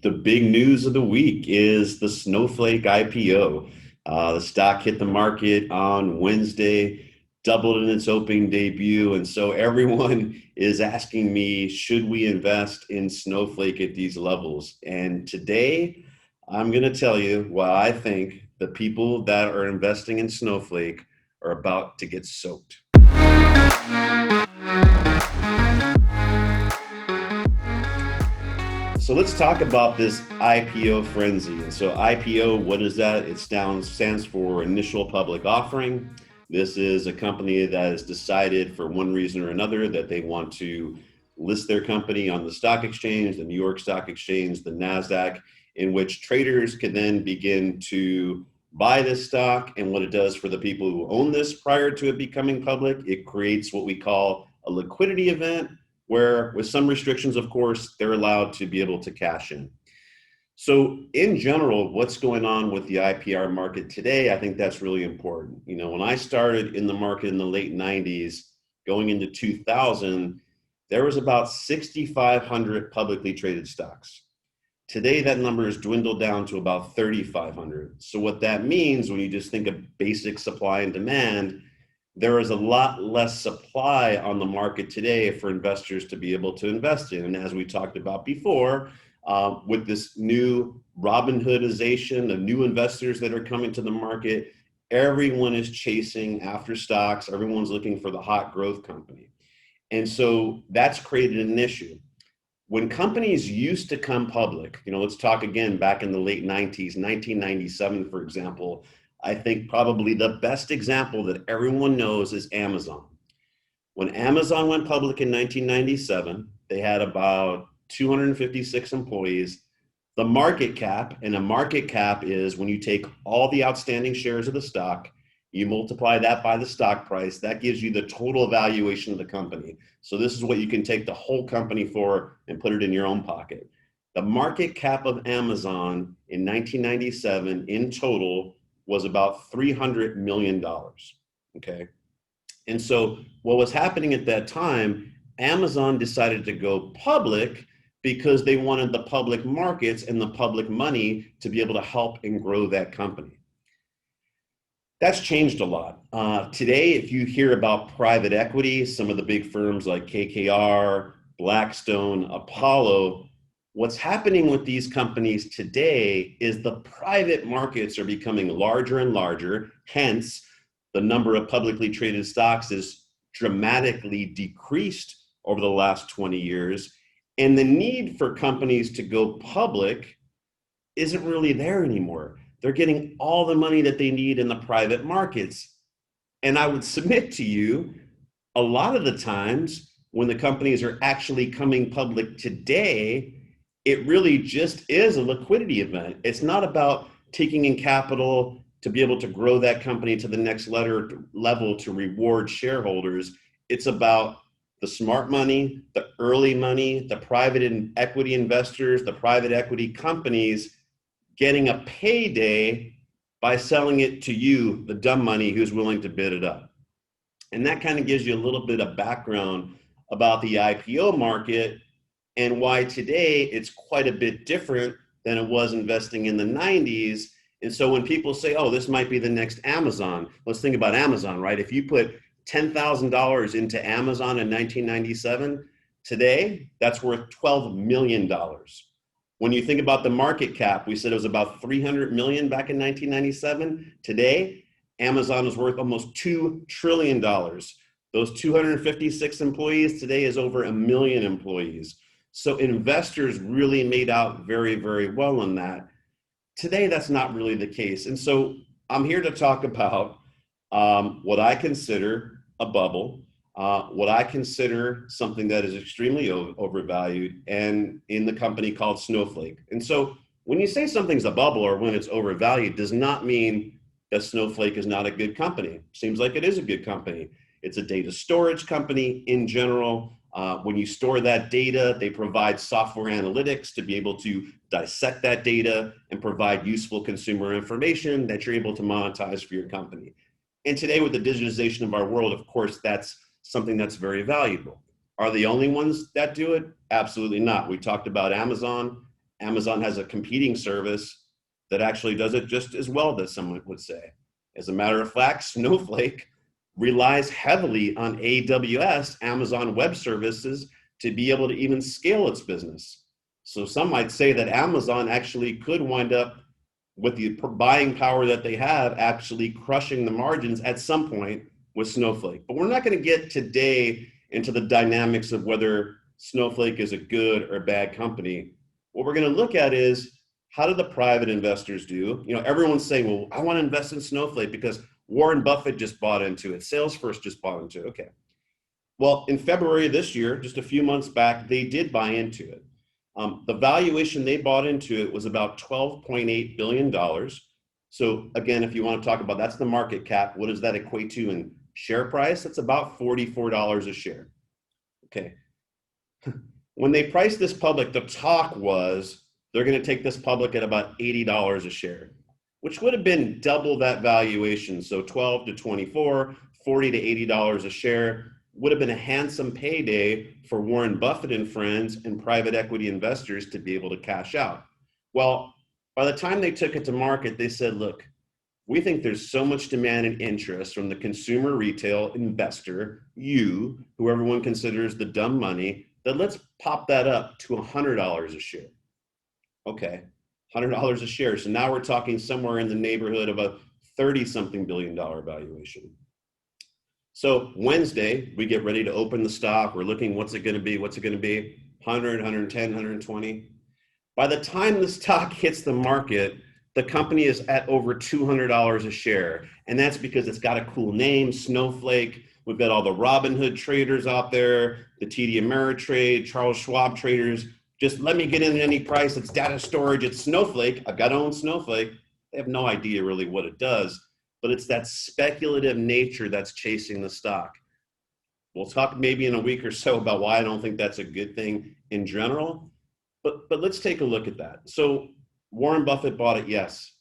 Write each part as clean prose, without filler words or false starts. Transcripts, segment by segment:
The big news of the week is the Snowflake IPO. The stock hit the market on Wednesday, doubled in its opening debut. And so everyone is asking me, should we invest in Snowflake at these levels? And today, I'm going to tell you why I think the people that are investing in Snowflake are about to get soaked. So let's talk about this IPO frenzy. And so IPO, what is that? It stands for initial public offering. This is a company that has decided for one reason or another that they want to list their company on the stock exchange, the New York Stock Exchange, the NASDAQ, in which traders can then begin to buy this stock. And what it does for the people who own this prior to it becoming public, it creates what we call a liquidity event, where with some restrictions, of course, they're allowed to be able to cash in. So in general, what's going on with the IPR market today, I think that's really important. You know, when I started in the market in the late 90s, going into 2000, there was about 6,500 publicly traded stocks. Today, that number has dwindled down to about 3,500. So what that means when you just think of basic supply and demand, there is a lot less supply on the market today for investors to be able to invest in. And as we talked about before, with this new Robin Hoodization of new investors that are coming to the market, everyone is chasing after stocks. Everyone's looking for the hot growth company. And so that's created an issue. When companies used to come public, you know, let's talk again back in the late 90s, 1997, for example, I think probably the best example that everyone knows is Amazon. When Amazon went public in 1997, they had about 256 employees. The market cap, and a market cap is when you take all the outstanding shares of the stock, you multiply that by the stock price, that gives you the total valuation of the company. So this is what you can take the whole company for and put it in your own pocket. The market cap of Amazon in 1997 in total was about $300 million, okay? And so what was happening at that time, Amazon decided to go public because they wanted the public markets and the public money to be able to help and grow that company. That's changed a lot. Today, if you hear about private equity, some of the big firms like KKR, Blackstone, Apollo, what's happening with these companies today is the private markets are becoming larger and larger. Hence, the number of publicly traded stocks is dramatically decreased over the last 20 years. And the need for companies to go public isn't really there anymore. They're getting all the money that they need in the private markets. And I would submit to you, a lot of the times when the companies are actually coming public today, it really just is a liquidity event. It's not about taking in capital to be able to grow that company to the next level to reward shareholders. It's about the smart money, the early money, the private equity investors, the private equity companies getting a payday by selling it to you, the dumb money who's willing to bid it up. And that kind of gives you a little bit of background about the IPO market and why today it's quite a bit different than it was investing in the 90s. And so when people say, oh, this might be the next Amazon, let's think about Amazon, right? If you put $10,000 into Amazon in 1997, today that's worth $12 million. When you think about the market cap, we said it was about 300 million back in 1997. Today, Amazon is worth almost $2 trillion. Those 256 employees today is over 1 million employees. So investors really made out very, very well on that. Today, that's not really the case. And so I'm here to talk about what I consider a bubble, what I consider something that is extremely overvalued, and in the company called Snowflake. And so when you say something's a bubble or when it's overvalued, does not mean that Snowflake is not a good company. Seems like it is a good company. It's a data storage company in general. When you store that data, they provide software analytics to be able to dissect that data and provide useful consumer information that you're able to monetize for your company. And today with the digitization of our world, of course, that's something that's very valuable. Are they the only ones that do it? Absolutely not. We talked about Amazon. Amazon has a competing service that actually does it just as well, that someone would say. As a matter of fact, Snowflake relies heavily on AWS, Amazon Web Services, to be able to even scale its business. So some might say that Amazon actually could wind up, with the buying power that they have, actually crushing the margins at some point with Snowflake. But we're not going to get today into the dynamics of whether Snowflake is a good or bad company. What we're going to look at is, how do the private investors do? You know, everyone's saying, well, I want to invest in Snowflake because Warren Buffett just bought into it. Salesforce just bought into it. Okay. Well, in February of this year, just a few months back, they did buy into it. The valuation they bought into it was about $12.8 billion. So again, if you want to talk about, that's the market cap, what does that equate to in share price? That's about $44 a share. Okay. When they priced this public, the talk was they're going to take this public at about $80 a share, which would have been double that valuation. So 12 to 24, 40 to $80 a share would have been a handsome payday for Warren Buffett and friends and private equity investors to be able to cash out. Well, by the time they took it to market, they said, look, we think there's so much demand and interest from the consumer retail investor, you, who everyone considers the dumb money, that let's pop that up to $100 a share. Okay, $100 a share. So now we're talking somewhere in the neighborhood of a 30-something billion dollar valuation. So Wednesday, we get ready to open the stock. We're looking, what's it going to be? What's it going to be? 100, 110, 120. By the time the stock hits the market, the company is at over $200 a share. And that's because it's got a cool name, Snowflake. We've got all the Robinhood traders out there, the TD Ameritrade, Charles Schwab traders. Just let me get in at any price. It's data storage. It's Snowflake. I've got to own Snowflake. They have no idea really what it does, but it's that speculative nature that's chasing the stock. We'll talk maybe in a week or so about why I don't think that's a good thing in general, but let's take a look at that. So Warren Buffett bought it, yes.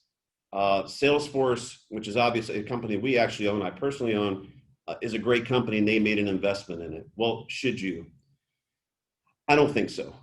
Salesforce, which is obviously a company we actually own, I personally own, is a great company, and they made an investment in it. Well, should you? I don't think so.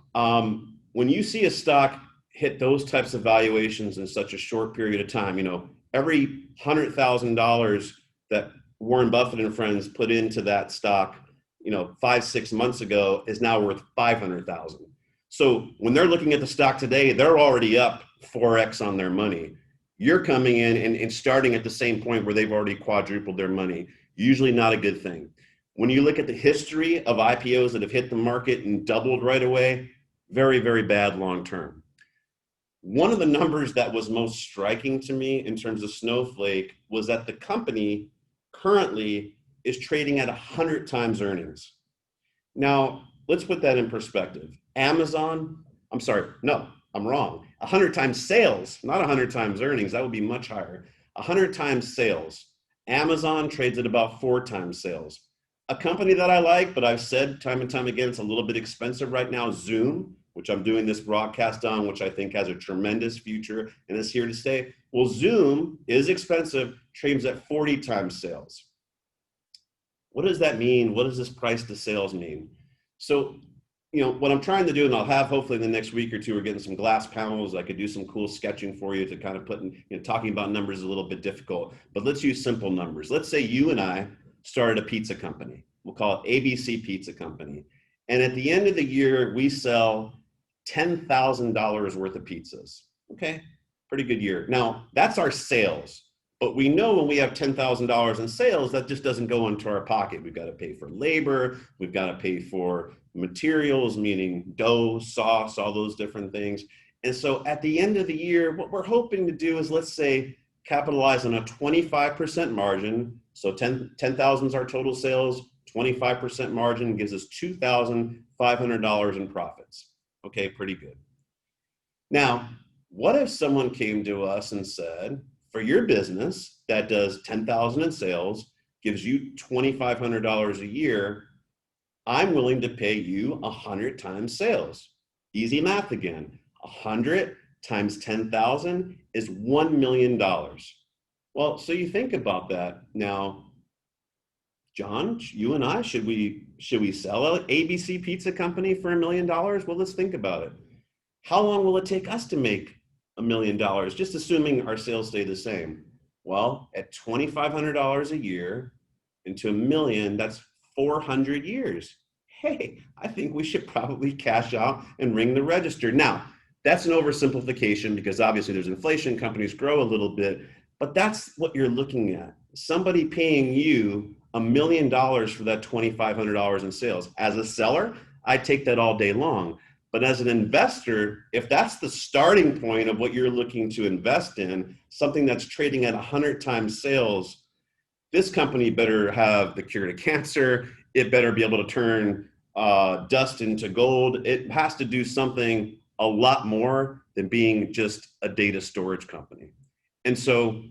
When you see a stock hit those types of valuations in such a short period of time, you know, every $100,000 that Warren Buffett and friends put into that stock, you know, 5-6 months ago is now worth 500,000. So when they're looking at the stock today, they're already up 4x on their money. You're coming in and starting at the same point where they've already quadrupled their money. Usually not a good thing. When you look at the history of IPOs that have hit the market and doubled right away, very, very bad long term. One of the numbers that was most striking to me in terms of Snowflake was that the company currently is trading at 100 times earnings. Now, let's put that in perspective. Amazon, I'm sorry, no, I'm wrong. 100 times sales, not 100 times earnings. That would be much higher. 100 times sales. Amazon trades at about 4 times sales. A company that I like, but I've said time and time again, it's a little bit expensive right now, Zoom, which I'm doing this broadcast on, which I think has a tremendous future and is here to stay. Well, Zoom is expensive, trades at 40 times sales. What does that mean? What does this price to sales mean? So, you know, what I'm trying to do, and I'll have hopefully in the next week or two, we're getting some glass panels. I could do some cool sketching for you to kind of put in, you know, talking about numbers is a little bit difficult, but let's use simple numbers. Let's say you and I started a pizza company. We'll call it ABC Pizza Company. And at the end of the year, we sell $10,000 worth of pizzas. Okay, pretty good year. Now, that's our sales. But we know when we have $10,000 in sales, that just doesn't go into our pocket. We've got to pay for labor. We've got to pay for materials, meaning dough, sauce, all those different things. And so at the end of the year, what we're hoping to do is, let's say, capitalize on a 25% margin. So 10,000 is our total sales, 25% margin gives us $2,500 in profits. Okay, pretty good. Now, what if someone came to us and said, for your business that does 10,000 in sales, gives you $2,500 a year, I'm willing to pay you 100 times sales. Easy math again. 100 times 10,000 is $1 million. Well, so you think about that. Now, John, you and I, should we sell an ABC Pizza Company for $1 million? Well, let's think about it. How long will it take us to make $1 million, just assuming our sales stay the same? Well, at $2,500 a year into $1 million, that's 400 years. Hey, I think we should probably cash out and ring the register. Now, that's an oversimplification because obviously there's inflation, companies grow a little bit, but that's what you're looking at. Somebody paying you $1 million for that $2,500 in sales. As a seller, I take that all day long. But as an investor, if that's the starting point of what you're looking to invest in, something that's trading at 100 times sales, this company better have the cure to cancer. It better be able to turn dust into gold. It has to do something a lot more than being just a data storage company. And so,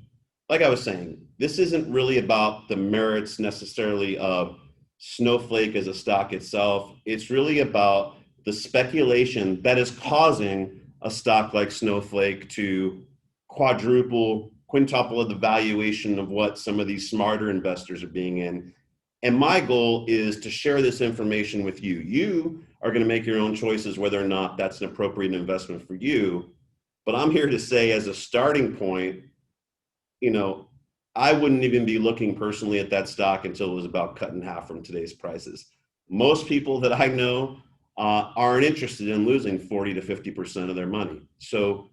like I was saying, this isn't really about the merits necessarily of Snowflake as a stock itself. It's really about the speculation that is causing a stock like Snowflake to quadruple, quintuple of the valuation of what some of these smarter investors are being in. And my goal is to share this information with you. You are going to make your own choices whether or not that's an appropriate investment for you. But I'm here to say, as a starting point, you know, I wouldn't even be looking personally at that stock until it was about cut in half from today's prices. Most people that I know aren't interested in losing 40 to 50% of their money. So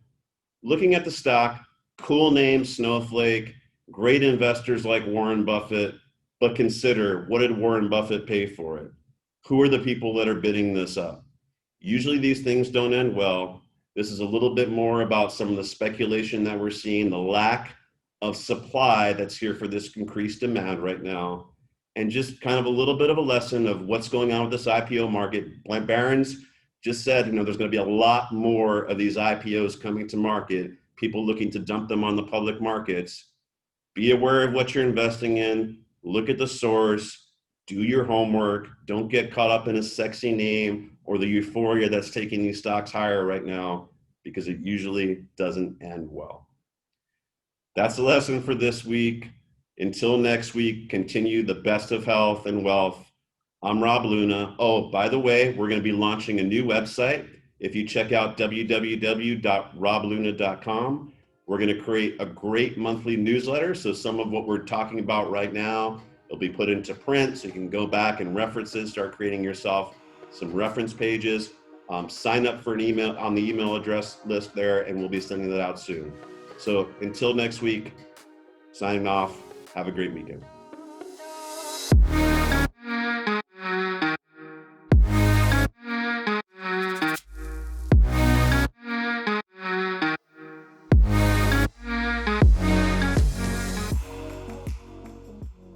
looking at the stock, cool name, Snowflake, great investors like Warren Buffett, but consider, what did Warren Buffett pay for it? Who are the people that are bidding this up? Usually these things don't end well. This is a little bit more about some of the speculation that we're seeing, the lack of supply that's here for this increased demand right now, and just kind of a little bit of a lesson of what's going on with this IPO market. Barron's just said, there's going to be a lot more of these IPOs coming to market, people looking to dump them on the public markets. Be aware of what you're investing in, look at the source, do your homework, don't get caught up in a sexy name or the euphoria that's taking these stocks higher right now, because it usually doesn't end well. That's the lesson for this week. Until next week, continue the best of health and wealth. I'm Rob Luna. Oh, by the way, we're going to be launching a new website. If you check out www.robluna.com, we're going to create a great monthly newsletter. So some of what we're talking about right now will be put into print, so you can go back and reference it, start creating yourself some reference pages. Sign up for an email on the email address list there, and we'll be sending that out soon. So until next week, signing off. Have a great weekend.